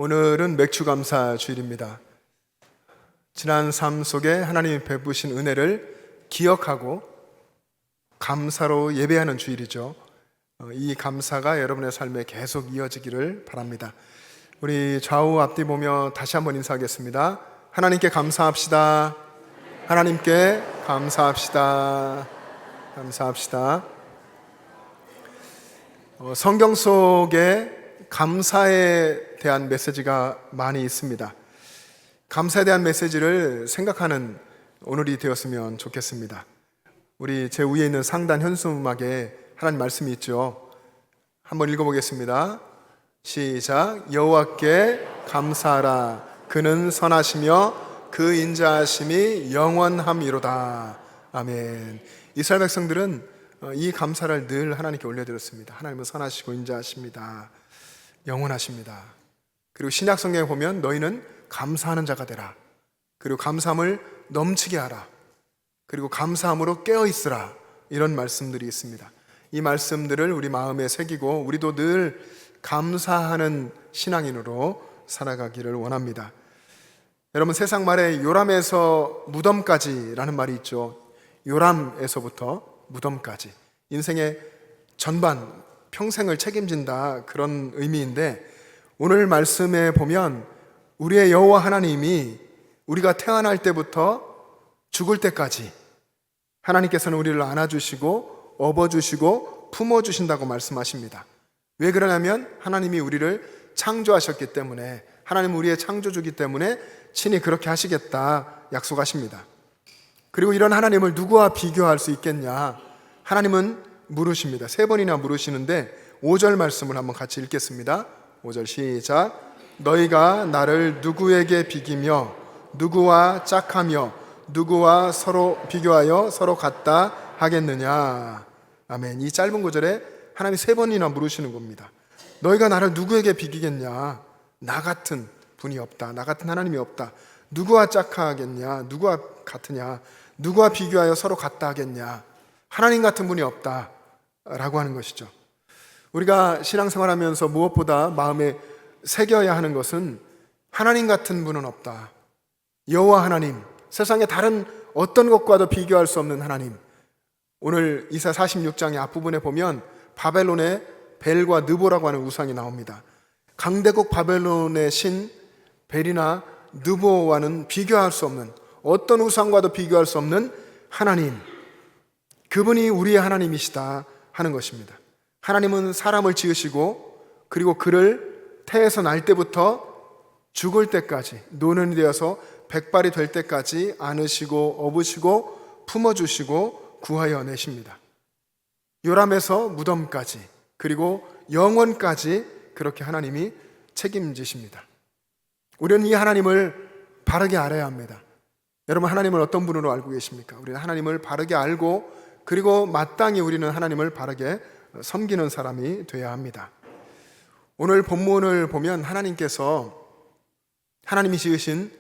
오늘은 맥주감사 주일입니다. 지난 삶 속에 하나님이 베푸신 은혜를 기억하고 감사로 예배하는 주일이죠. 이 감사가 여러분의 삶에 계속 이어지기를 바랍니다. 우리 좌우 앞뒤 보며 다시 한번 인사하겠습니다. 하나님께 감사합시다. 하나님께 감사합시다. 감사합시다. 성경 속에 감사에 대한 메시지가 많이 있습니다. 감사에 대한 메시지를 생각하는 오늘이 되었으면 좋겠습니다. 우리 제 위에 있는 상단 현수막에 하나님 말씀이 있죠. 한번 읽어보겠습니다. 시작. 여호와께 감사하라. 그는 선하시며 그 인자하심이 영원함이로다. 아멘. 이스라엘 백성들은 이 감사를 늘 하나님께 올려드렸습니다. 하나님은 선하시고 인자하십니다. 영원하십니다. 그리고 신약 성경에 보면 너희는 감사하는 자가 되라. 그리고 감사함을 넘치게 하라. 그리고 감사함으로 깨어있으라. 이런 말씀들이 있습니다. 이 말씀들을 우리 마음에 새기고 우리도 늘 감사하는 신앙인으로 살아가기를 원합니다. 여러분, 세상 말에 요람에서 무덤까지라는 말이 있죠. 요람에서부터 무덤까지, 인생의 전반 평생을 책임진다, 그런 의미인데, 오늘 말씀에 보면 우리의 여호와 하나님이 우리가 태어날 때부터 죽을 때까지 하나님께서는 우리를 안아주시고 업어주시고 품어주신다고 말씀하십니다. 왜 그러냐면 하나님이 우리를 창조하셨기 때문에, 하나님은 우리의 창조주기 때문에 친히 그렇게 하시겠다 약속하십니다. 그리고 이런 하나님을 누구와 비교할 수 있겠냐? 하나님은 물으십니다. 3번이나 물으시는데 5절 말씀을 한번 같이 읽겠습니다. 5절 시작. 너희가 나를 누구에게 비기며 누구와 짝하며 누구와 서로 비교하여 서로 같다 하겠느냐? 아멘. 이 짧은 구절에 하나님이 3번이나 물으시는 겁니다. 너희가 나를 누구에게 비기겠냐? 나 같은 분이 없다. 나 같은 하나님이 없다. 누구와 짝하겠냐? 누구와 같으냐? 누구와 비교하여 서로 같다 하겠냐? 하나님 같은 분이 없다 라고 하는 것이죠. 우리가 신앙생활하면서 무엇보다 마음에 새겨야 하는 것은 하나님 같은 분은 없다. 여호와 하나님, 세상의 다른 어떤 것과도 비교할 수 없는 하나님. 오늘 이사 46장의 앞부분에 보면 바벨론의 벨과 느보라고 하는 우상이 나옵니다. 강대국 바벨론의 신 벨이나 느보와는 비교할 수 없는, 어떤 우상과도 비교할 수 없는 하나님, 그분이 우리의 하나님이시다 하는 것입니다. 하나님은 사람을 지으시고 그리고 그를 태에서 날 때부터 죽을 때까지, 노년이 되어서 백발이 될 때까지 안으시고 업으시고 품어주시고 구하여 내십니다. 요람에서 무덤까지, 그리고 영원까지 그렇게 하나님이 책임지십니다. 우리는 이 하나님을 바르게 알아야 합니다. 여러분, 하나님을 어떤 분으로 알고 계십니까? 우리는 하나님을 바르게 알고 그리고 마땅히 우리는 하나님을 바르게 섬기는 사람이 되어야 합니다. 오늘 본문을 보면 하나님께서 하나님이 지으신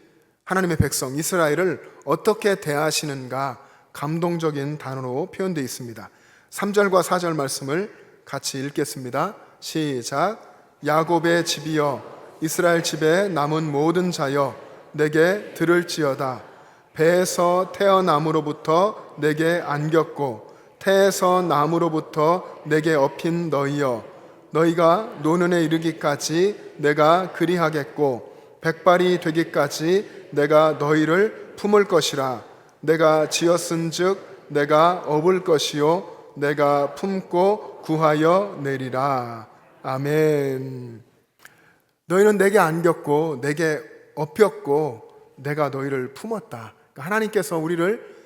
하나님의 백성 이스라엘을 어떻게 대하시는가 감동적인 단어로 표현되어 있습니다. 3절과 4절 말씀을 같이 읽겠습니다. 시작. 야곱의 집이여, 이스라엘 집에 남은 모든 자여, 내게 들을지어다. 배에서 태어남으로부터 내게 안겼고 태에서 남으로부터 내게 업힌 너희여, 너희가 노년에 이르기까지 내가 그리하겠고 백발이 되기까지 내가 너희를 품을 것이라. 내가 지었은즉 내가 업을 것이요 내가 품고 구하여 내리라. 아멘. 너희는 내게 안겼고 내게 업혔고 내가 너희를 품었다. 하나님께서 우리를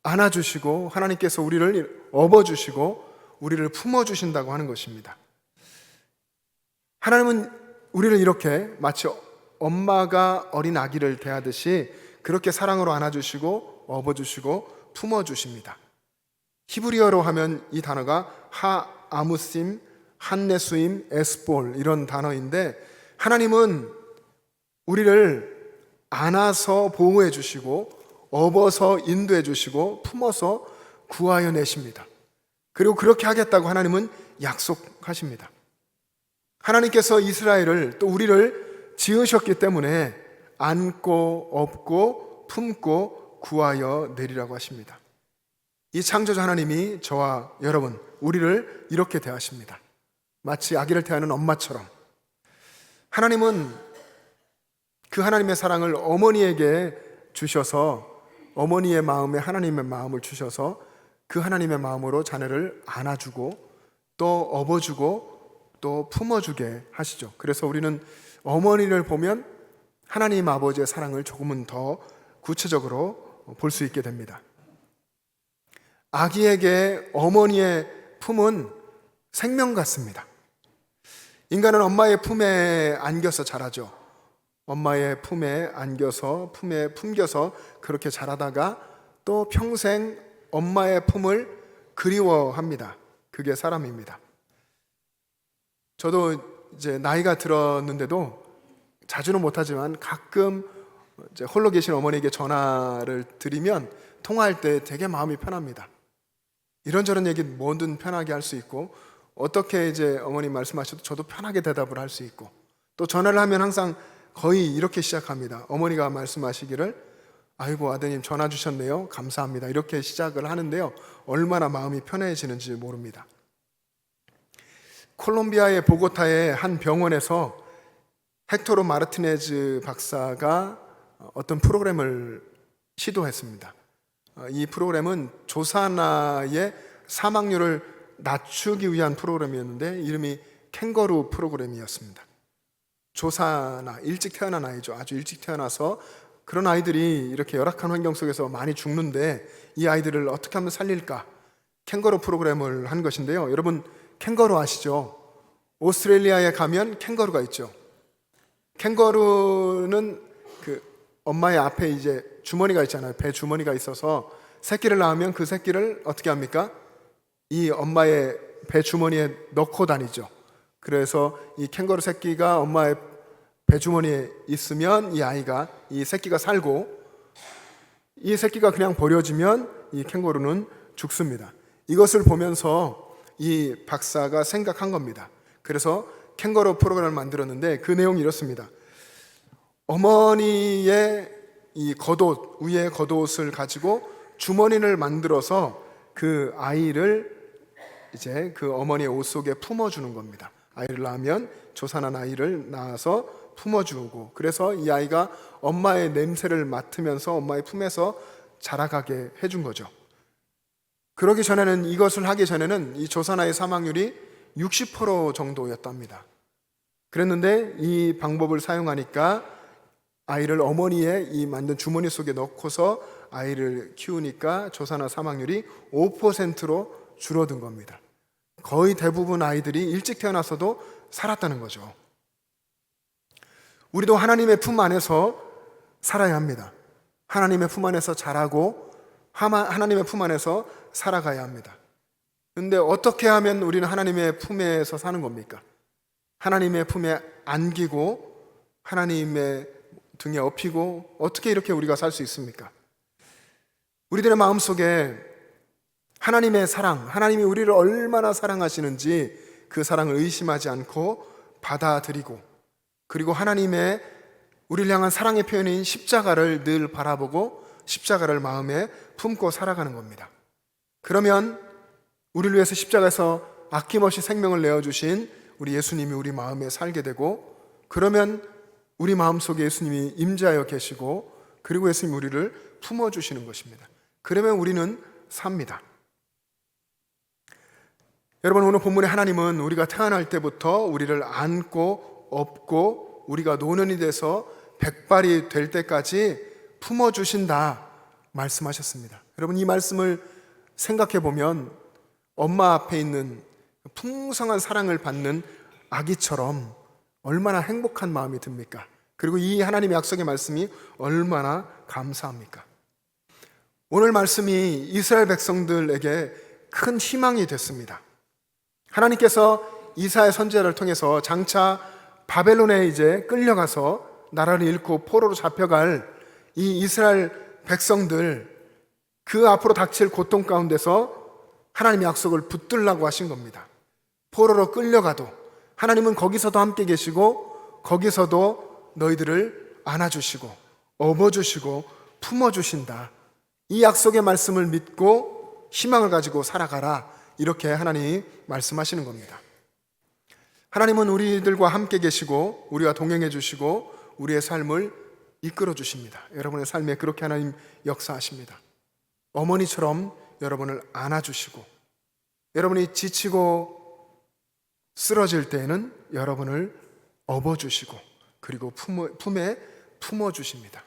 안아주시고 하나님께서 우리를 업어주시고 우리를 품어주신다고 하는 것입니다. 하나님은 우리를 이렇게 마치 엄마가 어린 아기를 대하듯이 그렇게 사랑으로 안아주시고 업어주시고 품어주십니다. 히브리어로 하면 이 단어가 하아무심, 한네수임, 에스볼, 이런 단어인데, 하나님은 우리를 안아서 보호해 주시고 업어서 인도해 주시고 품어서 구하여 내십니다. 그리고 그렇게 하겠다고 하나님은 약속하십니다. 하나님께서 이스라엘을, 또 우리를 지으셨기 때문에 안고 업고 품고 구하여 내리라고 하십니다. 이 창조주 하나님이 저와 여러분, 우리를 이렇게 대하십니다. 마치 아기를 대하는 엄마처럼. 하나님은 그 하나님의 사랑을 어머니에게 주셔서, 어머니의 마음에 하나님의 마음을 주셔서 그 하나님의 마음으로 자녀를 안아주고 또 업어주고 또 품어주게 하시죠. 그래서 우리는 어머니를 보면 하나님 아버지의 사랑을 조금은 더 구체적으로 볼 수 있게 됩니다. 아기에게 어머니의 품은 생명 같습니다. 인간은 엄마의 품에 안겨서 자라죠. 엄마의 품에 안겨서, 품에 품겨서 그렇게 자라다가 또 평생 엄마의 품을 그리워합니다. 그게 사람입니다. 저도 이제 나이가 들었는데도 자주는 못하지만 가끔 이제 홀로 계신 어머니에게 전화를 드리면 통화할 때 되게 마음이 편합니다. 이런저런 얘기 뭐든 편하게 할 수 있고, 어떻게 이제 어머니 말씀하셔도 저도 편하게 대답을 할 수 있고, 또 전화를 하면 항상 거의 이렇게 시작합니다. 어머니가 말씀하시기를 아이고 아드님 전화 주셨네요. 감사합니다. 이렇게 시작을 하는데요. 얼마나 마음이 편해지는지 모릅니다. 콜롬비아의 보고타의 한 병원에서 헥토르 마르티네즈 박사가 어떤 프로그램을 시도했습니다. 이 프로그램은 조산아의 사망률을 낮추기 위한 프로그램이었는데 이름이 캥거루 프로그램이었습니다. 조산아, 일찍 태어난 아이죠. 아주 일찍 태어나서 그런 아이들이 이렇게 열악한 환경 속에서 많이 죽는데 이 아이들을 어떻게 하면 살릴까? 캥거루 프로그램을 한 것인데요. 여러분 캥거루 아시죠? 오스트레일리아에 가면 캥거루가 있죠. 캥거루는 그 엄마의 앞에 이제 주머니가 있잖아요. 배 주머니가 있어서 새끼를 낳으면 그 새끼를 어떻게 합니까? 이 엄마의 배 주머니에 넣고 다니죠. 그래서 이 캥거루 새끼가 엄마의 배주머니에 있으면 이 새끼가 살고, 이 새끼가 그냥 버려지면 이 캥거루는 죽습니다. 이것을 보면서 이 박사가 생각한 겁니다. 그래서 캥거루 프로그램을 만들었는데 그 내용이 이렇습니다. 어머니의 이 겉옷, 위에 겉옷을 가지고 주머니를 만들어서 그 아이를 이제 그 어머니의 옷 속에 품어주는 겁니다. 아이를 낳으면 조산한 아이를 낳아서 품어주고, 그래서 이 아이가 엄마의 냄새를 맡으면서 엄마의 품에서 자라가게 해준 거죠. 그러기 전에는, 이것을 하기 전에는 이 조산아의 사망률이 60% 정도였답니다. 그랬는데 이 방법을 사용하니까 아이를 어머니의 이 만든 주머니 속에 넣고서 아이를 키우니까 조산아 사망률이 5%로 줄어든 겁니다. 거의 대부분 아이들이 일찍 태어나서도 살았다는 거죠. 우리도 하나님의 품 안에서 살아야 합니다. 하나님의 품 안에서 자라고 하나님의 품 안에서 살아가야 합니다. 그런데 어떻게 하면 우리는 하나님의 품에서 사는 겁니까? 하나님의 품에 안기고 하나님의 등에 업히고 어떻게 이렇게 우리가 살 수 있습니까? 우리들의 마음속에 하나님의 사랑, 하나님이 우리를 얼마나 사랑하시는지 그 사랑을 의심하지 않고 받아들이고, 그리고 하나님의 우리를 향한 사랑의 표현인 십자가를 늘 바라보고 십자가를 마음에 품고 살아가는 겁니다. 그러면 우리를 위해서 십자가에서 아낌없이 생명을 내어주신 우리 예수님이 우리 마음에 살게 되고, 그러면 우리 마음속에 예수님이 임재하여 계시고, 그리고 예수님이 우리를 품어주시는 것입니다. 그러면 우리는 삽니다. 여러분, 오늘 본문의 하나님은 우리가 태어날 때부터 우리를 안고 업고 우리가 노년이 돼서 백발이 될 때까지 품어주신다 말씀하셨습니다. 여러분, 이 말씀을 생각해 보면 엄마 앞에 있는 풍성한 사랑을 받는 아기처럼 얼마나 행복한 마음이 듭니까? 그리고 이 하나님의 약속의 말씀이 얼마나 감사합니까? 오늘 말씀이 이스라엘 백성들에게 큰 희망이 됐습니다. 하나님께서 이사야 선지자를 통해서 장차 바벨론에 이제 끌려가서 나라를 잃고 포로로 잡혀갈 이 이스라엘 백성들, 그 앞으로 닥칠 고통 가운데서 하나님의 약속을 붙들라고 하신 겁니다. 포로로 끌려가도 하나님은 거기서도 함께 계시고 거기서도 너희들을 안아주시고 업어주시고 품어주신다. 이 약속의 말씀을 믿고 희망을 가지고 살아가라. 이렇게 하나님이 말씀하시는 겁니다. 하나님은 우리들과 함께 계시고 우리와 동행해 주시고 우리의 삶을 이끌어 주십니다. 여러분의 삶에 그렇게 하나님 역사하십니다. 어머니처럼 여러분을 안아주시고 여러분이 지치고 쓰러질 때에는 여러분을 업어주시고 그리고 품에 품어주십니다.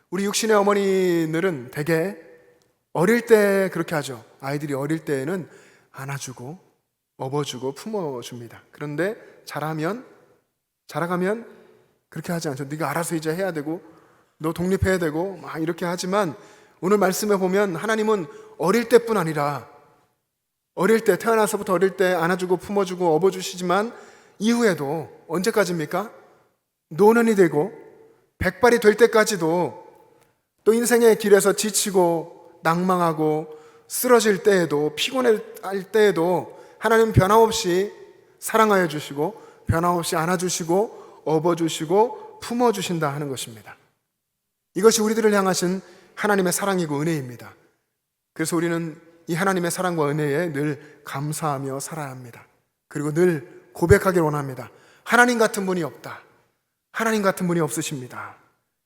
우리 육신의 어머니들은 대개 어릴 때 그렇게 하죠. 아이들이 어릴 때에는 안아주고 업어주고 품어줍니다. 그런데 자라가면 그렇게 하지 않죠. 네가 알아서 이제 해야 되고 너 독립해야 되고 막 이렇게 하지만 오늘 말씀에 보면 하나님은 어릴 때뿐 아니라 어릴 때 태어나서부터 어릴 때 안아주고 품어주고 업어주시지만 이후에도 언제까지입니까? 노년이 되고 백발이 될 때까지도 또 인생의 길에서 지치고 낭망하고 쓰러질 때에도 피곤할 때에도 하나님은 변함없이 사랑하여 주시고 변함없이 안아주시고 업어주시고 품어주신다 하는 것입니다. 이것이 우리들을 향하신 하나님의 사랑이고 은혜입니다. 그래서 우리는 이 하나님의 사랑과 은혜에 늘 감사하며 살아야 합니다. 그리고 늘 고백하길 원합니다. 하나님 같은 분이 없다. 하나님 같은 분이 없으십니다.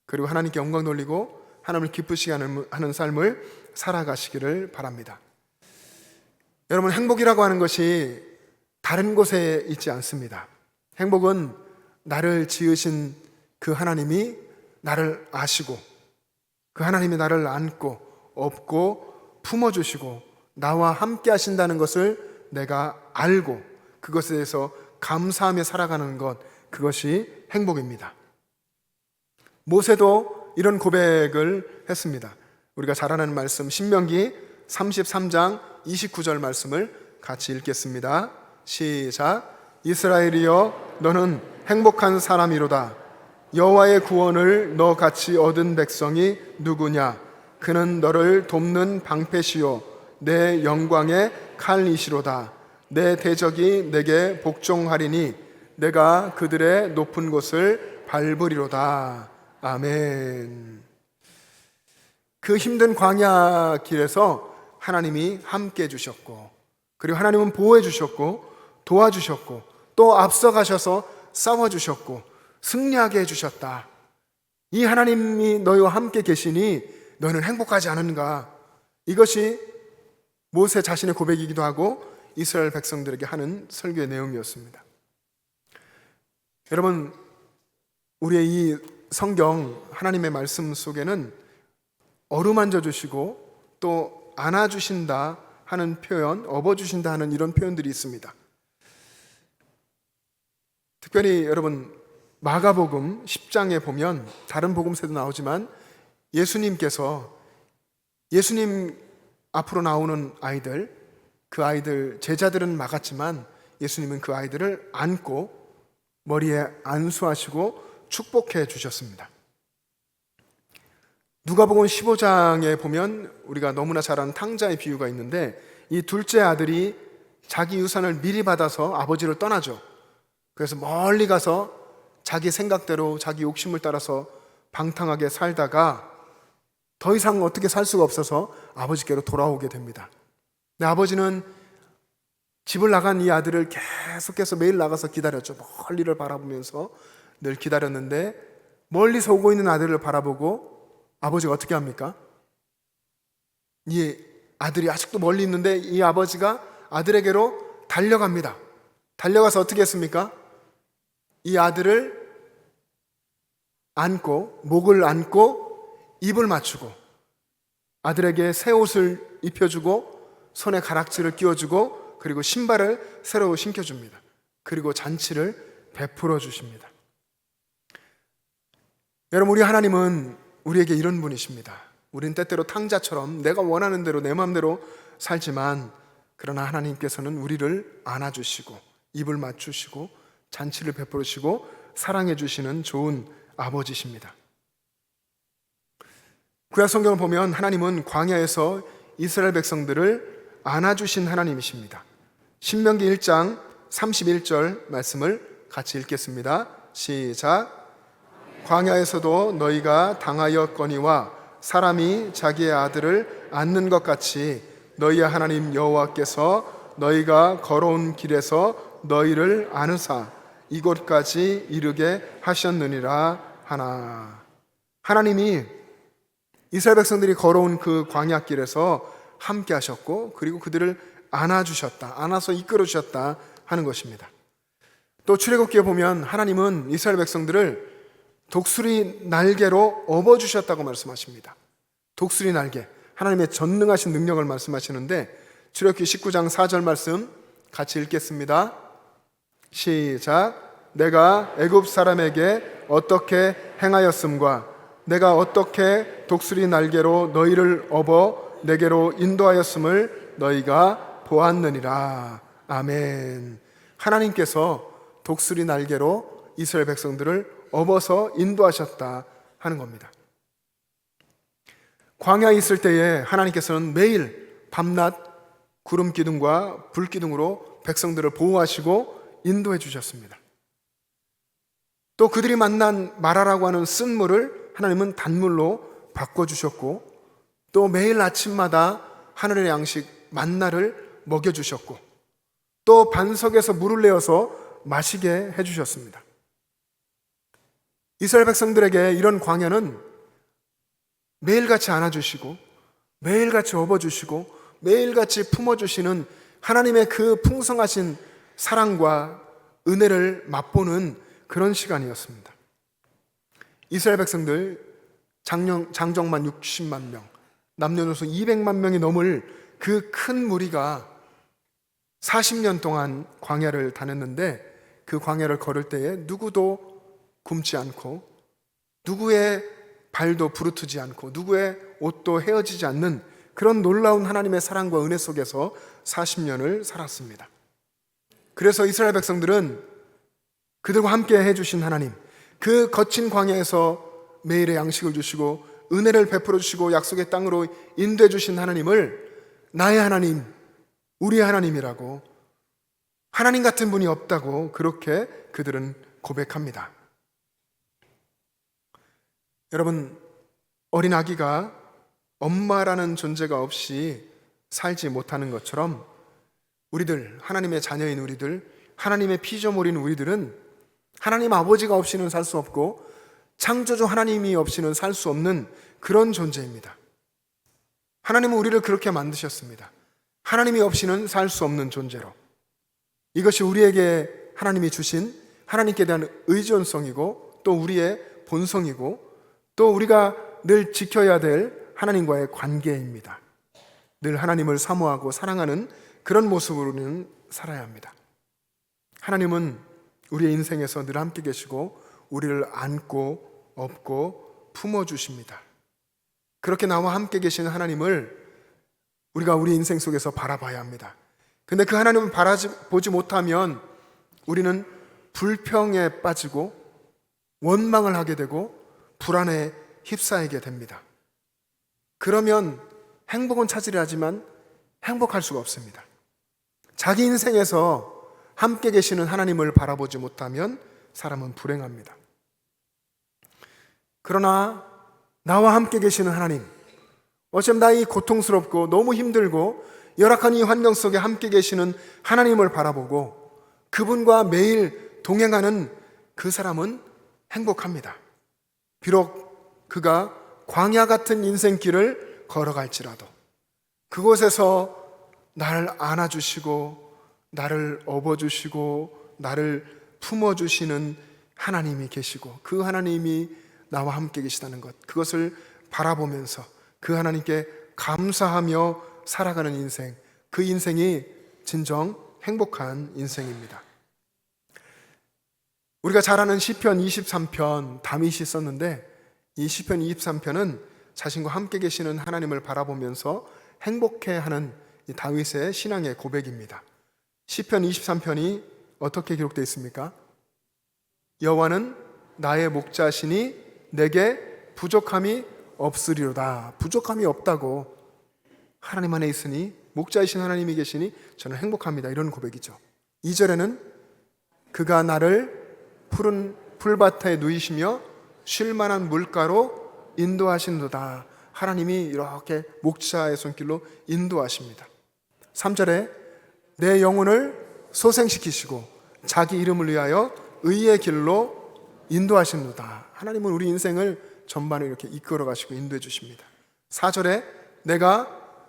그리고 하나님께 영광 돌리고 하나님을 기쁘시게 하는 삶을 살아가시기를 바랍니다. 여러분, 행복이라고 하는 것이 다른 곳에 있지 않습니다. 행복은 나를 지으신 그 하나님이 나를 아시고 그 하나님이 나를 안고 업고 품어주시고 나와 함께 하신다는 것을 내가 알고 그것에 대해서 감사하며 살아가는 것, 그것이 행복입니다. 모세도 이런 고백을 했습니다. 우리가 잘 아는 말씀 신명기 33장 29절 말씀을 같이 읽겠습니다. 시작. 이스라엘이여 너는 행복한 사람이로다. 여호와의 구원을 너같이 얻은 백성이 누구냐? 그는 너를 돕는 방패시요 내 영광의 칼이시로다. 내 대적이 내게 복종하리니 내가 그들의 높은 곳을 밟으리로다. 아멘. 그 힘든 광야 길에서 하나님이 함께 해주셨고 그리고 하나님은 보호해 주셨고 도와주셨고 또 앞서가셔서 싸워주셨고 승리하게 해주셨다. 이 하나님이 너희와 함께 계시니 너희는 행복하지 않은가? 이것이 모세 자신의 고백이기도 하고 이스라엘 백성들에게 하는 설교의 내용이었습니다. 여러분, 우리의 이 성경 하나님의 말씀 속에는 어루만져 주시고 또 안아주신다 하는 표현, 업어주신다 하는 이런 표현들이 있습니다. 특별히 여러분 마가복음 10장에 보면 다른 복음서도 나오지만 예수님께서 예수님 앞으로 나오는 아이들, 그 아이들 제자들은 막았지만 예수님은 그 아이들을 안고 머리에 안수하시고 축복해 주셨습니다. 누가복음 15장에 보면 우리가 너무나 잘 아는 탕자의 비유가 있는데 이 둘째 아들이 자기 유산을 미리 받아서 아버지를 떠나죠. 그래서 멀리 가서 자기 생각대로 자기 욕심을 따라서 방탕하게 살다가 더 이상 어떻게 살 수가 없어서 아버지께로 돌아오게 됩니다. 근데 아버지는 집을 나간 이 아들을 계속해서 매일 나가서 기다렸죠. 멀리를 바라보면서 늘 기다렸는데 멀리서 오고 있는 아들을 바라보고 아버지가 어떻게 합니까? 이 아들이 아직도 멀리 있는데 이 아버지가 아들에게로 달려갑니다. 달려가서 어떻게 했습니까? 이 아들을 안고 목을 안고 입을 맞추고 아들에게 새 옷을 입혀주고 손에 가락지를 끼워주고 그리고 신발을 새로 신겨줍니다. 그리고 잔치를 베풀어 주십니다. 여러분, 우리 하나님은 우리에게 이런 분이십니다. 우린 때때로 탕자처럼 내가 원하는 대로 내 마음대로 살지만 그러나 하나님께서는 우리를 안아주시고 입을 맞추시고 잔치를 베풀으시고 사랑해 주시는 좋은 아버지십니다. 구약 성경을 보면 하나님은 광야에서 이스라엘 백성들을 안아주신 하나님이십니다. 신명기 1장 31절 말씀을 같이 읽겠습니다. 시작. 광야에서도 너희가 당하였거니와 사람이 자기의 아들을 안는 것 같이 너희의 하나님 여호와께서 너희가 걸어온 길에서 너희를 안으사 이곳까지 이르게 하셨느니라 하나. 하나님이 이스라엘 백성들이 걸어온 그 광야길에서 함께 하셨고, 그리고 그들을 안아주셨다, 안아서 이끌어 주셨다 하는 것입니다. 또 출애굽기에 보면 하나님은 이스라엘 백성들을 독수리 날개로 업어주셨다고 말씀하십니다. 독수리 날개, 하나님의 전능하신 능력을 말씀하시는데, 출애굽기 19장 4절 말씀 같이 읽겠습니다. 시작. 내가 애굽 사람에게 어떻게 행하였음과 내가 어떻게 독수리 날개로 너희를 업어 내게로 인도하였음을 너희가 보았느니라. 아멘. 하나님께서 독수리 날개로 이스라엘 백성들을 업어서 인도하셨다 하는 겁니다. 광야에 있을 때에 하나님께서는 매일 밤낮 구름 기둥과 불 기둥으로 백성들을 보호하시고 인도해 주셨습니다. 또 그들이 만난 마라라고 하는 쓴 물을 하나님은 단물로 바꿔주셨고, 또 매일 아침마다 하늘의 양식 만나를 먹여주셨고, 또 반석에서 물을 내어서 마시게 해주셨습니다. 이스라엘 백성들에게 이런 광야는 매일같이 안아주시고 매일같이 업어주시고 매일같이 품어주시는 하나님의 그 풍성하신 사랑과 은혜를 맛보는 그런 시간이었습니다. 이스라엘 백성들 장정만 60만 명, 남녀노소 200만 명이 넘을 그 큰 무리가 40년 동안 광야를 다녔는데, 그 광야를 걸을 때에 누구도 굶지 않고 누구의 발도 부르트지 않고 누구의 옷도 헤어지지 않는 그런 놀라운 하나님의 사랑과 은혜 속에서 40년을 살았습니다. 그래서 이스라엘 백성들은 그들과 함께 해주신 하나님, 그 거친 광야에서 매일의 양식을 주시고 은혜를 베풀어 주시고 약속의 땅으로 인도해 주신 하나님을 나의 하나님, 우리의 하나님이라고, 하나님 같은 분이 없다고 그렇게 그들은 고백합니다. 여러분, 어린 아기가 엄마라는 존재가 없이 살지 못하는 것처럼 우리들, 하나님의 자녀인 우리들, 하나님의 피조물인 우리들은 하나님 아버지가 없이는 살 수 없고 창조주 하나님이 없이는 살 수 없는 그런 존재입니다. 하나님은 우리를 그렇게 만드셨습니다. 하나님이 없이는 살 수 없는 존재로. 이것이 우리에게 하나님이 주신 하나님께 대한 의존성이고 또 우리의 본성이고 또 우리가 늘 지켜야 될 하나님과의 관계입니다. 늘 하나님을 사모하고 사랑하는 그런 모습으로는 살아야 합니다. 하나님은 우리의 인생에서 늘 함께 계시고 우리를 안고 업고 품어주십니다. 그렇게 나와 함께 계시는 하나님을 우리가 우리 인생 속에서 바라봐야 합니다. 근데 그 하나님을 보지 못하면 우리는 불평에 빠지고 원망을 하게 되고 불안에 휩싸이게 됩니다. 그러면 행복은 찾으려 하지만 행복할 수가 없습니다. 자기 인생에서 함께 계시는 하나님을 바라보지 못하면 사람은 불행합니다. 그러나 나와 함께 계시는 하나님, 어쩜 나이 고통스럽고 너무 힘들고 열악한 이 환경 속에 함께 계시는 하나님을 바라보고 그분과 매일 동행하는 그 사람은 행복합니다. 비록 그가 광야 같은 인생길을 걸어갈지라도 그곳에서 나를 안아주시고 나를 업어주시고 나를 품어주시는 하나님이 계시고 그 하나님이 나와 함께 계시다는 것, 그것을 바라보면서 그 하나님께 감사하며 살아가는 인생, 그 인생이 진정 행복한 인생입니다. 우리가 잘 아는 시편 23편 다윗이 썼는데, 이 시편 23편은 자신과 함께 계시는 하나님을 바라보면서 행복해하는 이 다윗의 신앙의 고백입니다. 시편 23편이 어떻게 기록되어 있습니까? 여호와는 나의 목자시니 내게 부족함이 없으리로다. 부족함이 없다고, 하나님 안에 있으니 목자이신 하나님이 계시니 저는 행복합니다, 이런 고백이죠. 2절에는 그가 나를 푸른 풀밭에 누이시며 쉴 만한 물가로 인도하신도다. 하나님이 이렇게 목자의 손길로 인도하십니다. 3절에 내 영혼을 소생시키시고 자기 이름을 위하여 의의 길로 인도하신도다. 하나님은 우리 인생을 전반을 이렇게 이끌어 가시고 인도해 주십니다. 4절에 내가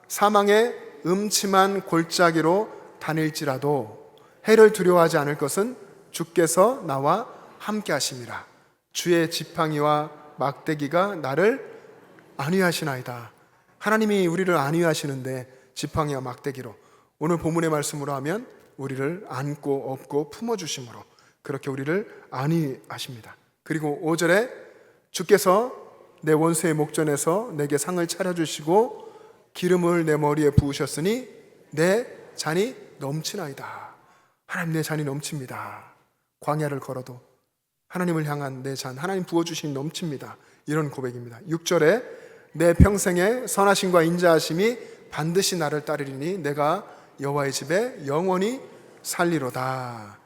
사망의 음침한 골짜기로 다닐지라도 해를 두려워하지 않을 것은 주께서 나와 함께 하심이라. 주의 지팡이와 막대기가 나를 안위하시나이다. 하나님이 우리를 안위하시는데 지팡이와 막대기로, 오늘 본문의 말씀으로 하면 우리를 안고 업고 품어주심으로 그렇게 우리를 안위하십니다. 그리고 5절에 주께서 내 원수의 목전에서 내게 상을 차려주시고 기름을 내 머리에 부으셨으니 내 잔이 넘치나이다. 하나님, 내 잔이 넘칩니다. 광야를 걸어도 하나님을 향한 내 잔, 하나님 부어주신 넘칩니다. 이런 고백입니다. 6절에 내 평생의 선하심과 인자하심이 반드시 나를 따르리니 내가 여호와의 집에 영원히 살리로다.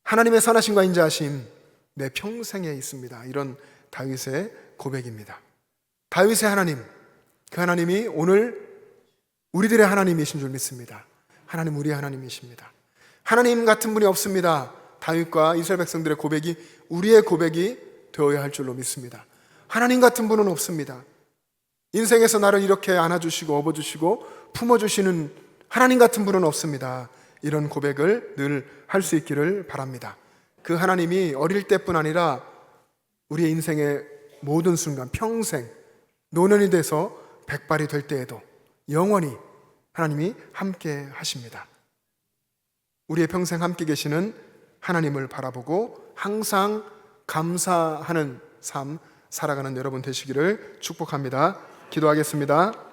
하나님의 선하심과 인자하심 내 평생에 있습니다. 이런 다윗의 고백입니다. 다윗의 하나님, 그 하나님이 오늘 우리들의 하나님이신 줄 믿습니다. 하나님, 우리의 하나님이십니다. 하나님 같은 분이 없습니다. 다윗과 이스라엘 백성들의 고백이 우리의 고백이 되어야 할 줄로 믿습니다. 하나님 같은 분은 없습니다. 인생에서 나를 이렇게 안아주시고 업어주시고 품어주시는 하나님 같은 분은 없습니다. 이런 고백을 늘 할 수 있기를 바랍니다. 그 하나님이 어릴 때뿐 아니라 우리의 인생의 모든 순간, 평생 노년이 돼서 백발이 될 때에도 영원히 하나님이 함께 하십니다. 우리의 평생 함께 계시는 하나님을 바라보고 항상 감사하는 삶 살아가는 여러분 되시기를 축복합니다. 기도하겠습니다.